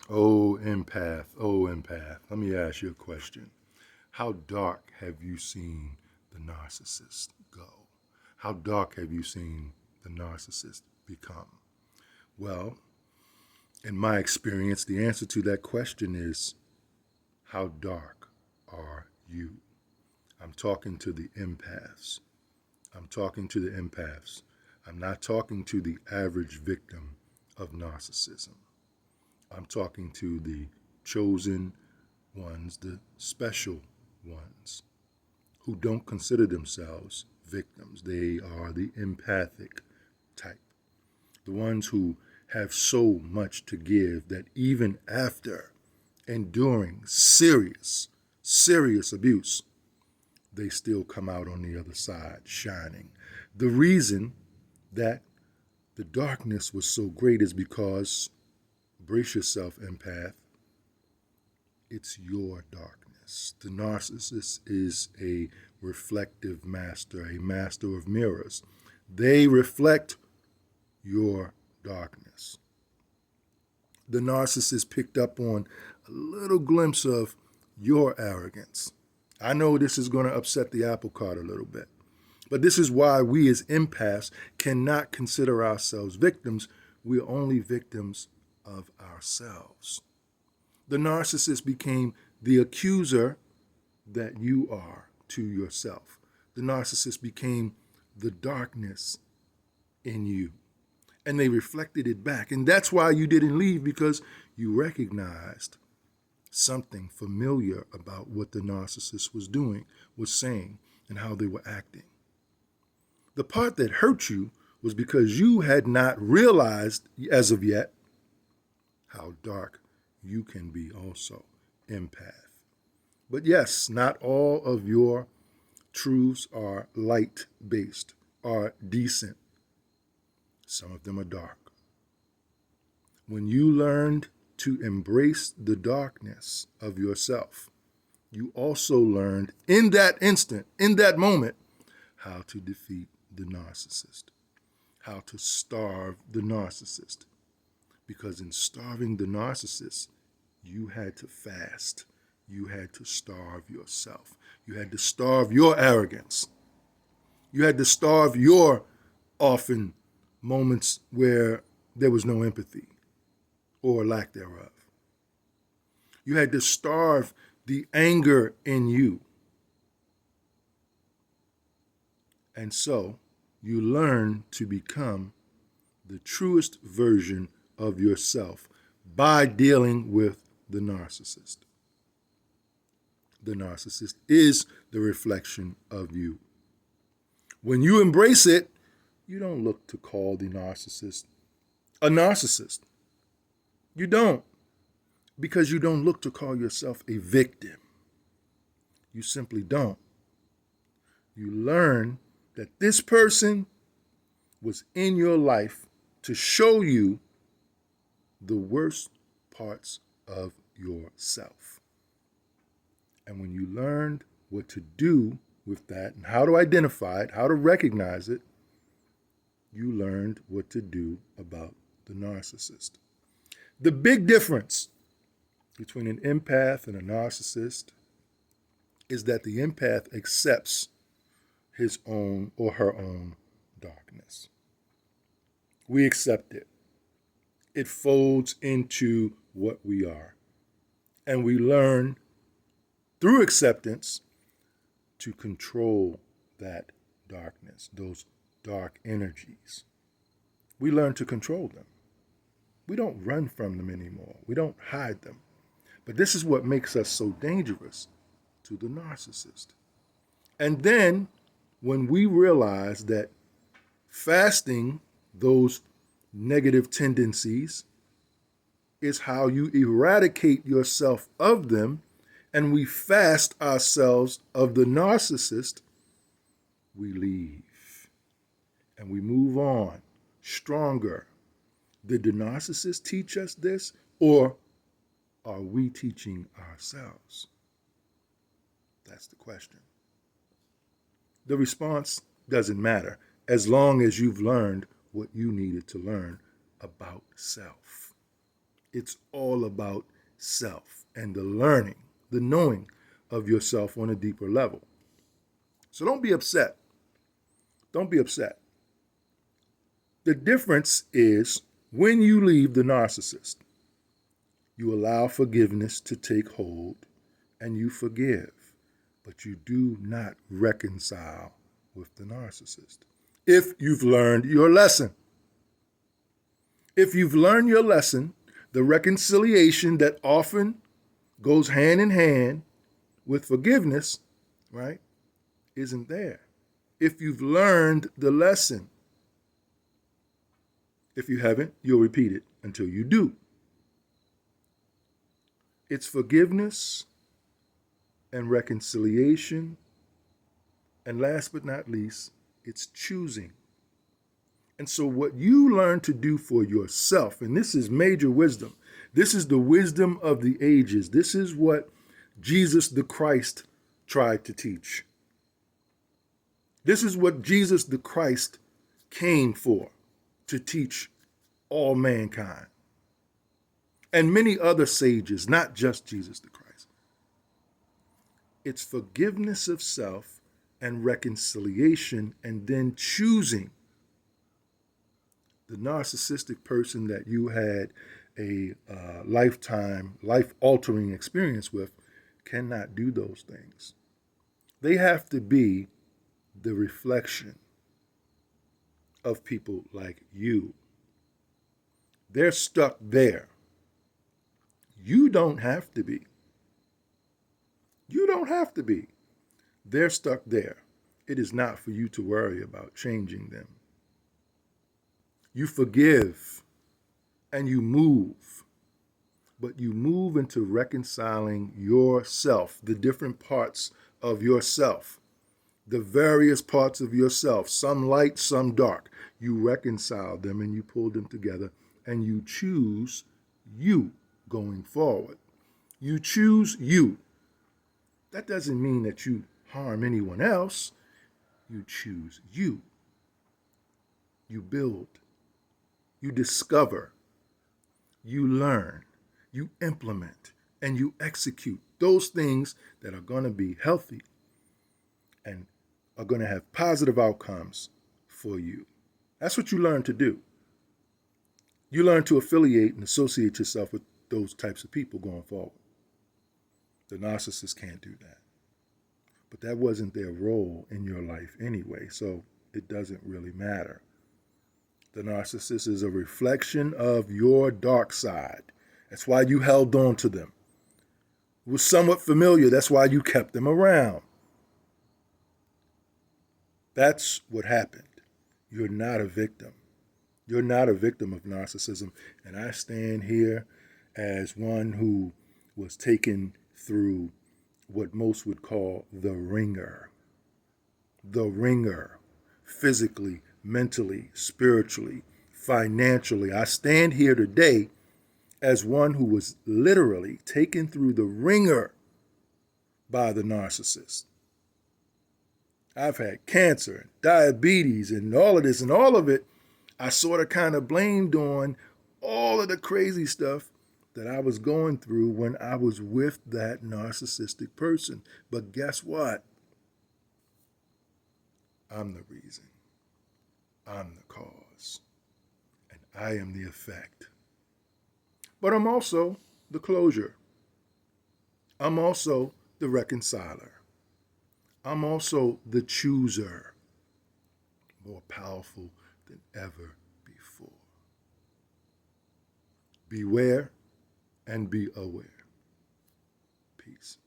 Oh, empath, let me ask you a question. How dark have you seen the narcissist go? How dark have you seen the narcissist become? Well, in my experience, the answer to that question is how dark are you? I'm talking to the empaths. I'm talking to the empaths. I'm not talking to the average victim of narcissism. I'm talking to the chosen ones, the special ones, who don't consider themselves victims. They are the empathic type, the ones who have so much to give that even after enduring serious abuse, they still come out on the other side shining. The reason that the darkness was so great is because, brace yourself, empath, it's your darkness. The narcissist is a reflective master, a master of mirrors. They reflect your darkness. The narcissist picked up on a little glimpse of your arrogance. I know this is going to upset the apple cart a little bit, but this is why we as empaths cannot consider ourselves victims. We're only victims of ourselves. The narcissist became the accuser that you are to yourself. The narcissist became the darkness in you. And they reflected it back. And that's why you didn't leave, because you recognized something familiar about what the narcissist was doing, was saying, and how they were acting. The part that hurt you was because you had not realized as of yet how dark you can be also, empath. But yes, not all of your truths are light-based, are decent. Some of them are dark. When you learned to embrace the darkness of yourself, you also learned in that instant, in that moment, how to defeat the narcissist, how to starve the narcissist. Because in starving the narcissist, you had to fast. You had to starve yourself. You had to starve your arrogance. You had to starve your often moments where there was no empathy or lack thereof. You had to starve the anger in you. And so you learn to become the truest version of yourself by dealing with the narcissist. The narcissist is the reflection of you. When you embrace it, you don't look to call the narcissist a narcissist. You don't, because you don't look to call yourself a victim. You simply don't. You learn that this person was in your life to show you the worst parts of yourself. And when you learned what to do with that and how to identify it, how to recognize it, you learned what to do about the narcissist. The big difference between an empath and a narcissist is that the empath accepts his own or her own darkness. We accept it. It folds into what we are. And we learn through acceptance to control that darkness, those dark energies. We learn to control them. We don't run from them anymore. We don't hide them. But this is what makes us so dangerous to the narcissist. And then when we realize that fasting those negative tendencies is how you eradicate yourself of them, and we fast ourselves of the narcissist, we leave and we move on stronger. Did the narcissist teach us this, or are we teaching ourselves? That's the question. The response doesn't matter as long as you've learned what you needed to learn about self. It's all about self and the learning, the knowing of yourself on a deeper level. So don't be upset. Don't be upset. The difference is when you leave the narcissist, you allow forgiveness to take hold and you forgive, but you do not reconcile with the narcissist. If you've learned your lesson, if you've learned your lesson, the reconciliation that often goes hand in hand with forgiveness, right, isn't there. If you've learned the lesson, if you haven't, you'll repeat it until you do. It's forgiveness and reconciliation. And last but not least, it's choosing. And so what you learn to do for yourself, and this is major wisdom, this is the wisdom of the ages. This is what Jesus the Christ tried to teach. This is what Jesus the Christ came for, to teach all mankind. And many other sages, not just Jesus the Christ. It's forgiveness of self and reconciliation, and then choosing. The narcissistic person that you had a lifetime, life-altering experience with cannot do those things. They have to be the reflection of people like you. They're stuck there. You don't have to be. You don't have to be. They're stuck there. It is not for you to worry about changing them. You forgive and you move, but you move into reconciling yourself, the different parts of yourself, the various parts of yourself, some light, some dark. You reconcile them and you pull them together, and you choose you going forward. You choose you. That doesn't mean that you harm anyone else. You choose you. You build. You discover. You learn. You implement. And you execute those things that are going to be healthy and are going to have positive outcomes for you. That's what you learn to do. You learn to affiliate and associate yourself with those types of people going forward. The narcissist can't do that. But that wasn't their role in your life anyway, so it doesn't really matter. The narcissist is a reflection of your dark side. That's why you held on to them. It was somewhat familiar. That's why you kept them around. That's what happened. You're not a victim. You're not a victim of narcissism. And I stand here as one who was taken through what most would call the ringer. The ringer. Physically, mentally, spiritually, financially. I stand here today as one who was literally taken through the ringer by the narcissist. I've had cancer, diabetes, and all of this, and all of it I sort of kind of blamed on all of the crazy stuff that I was going through when I was with that narcissistic person. But guess what? I'm the reason. I'm the cause. And I am the effect. But I'm also the closure. I'm also the reconciler. I'm also the chooser. More powerful than ever before. Beware and be aware. Peace.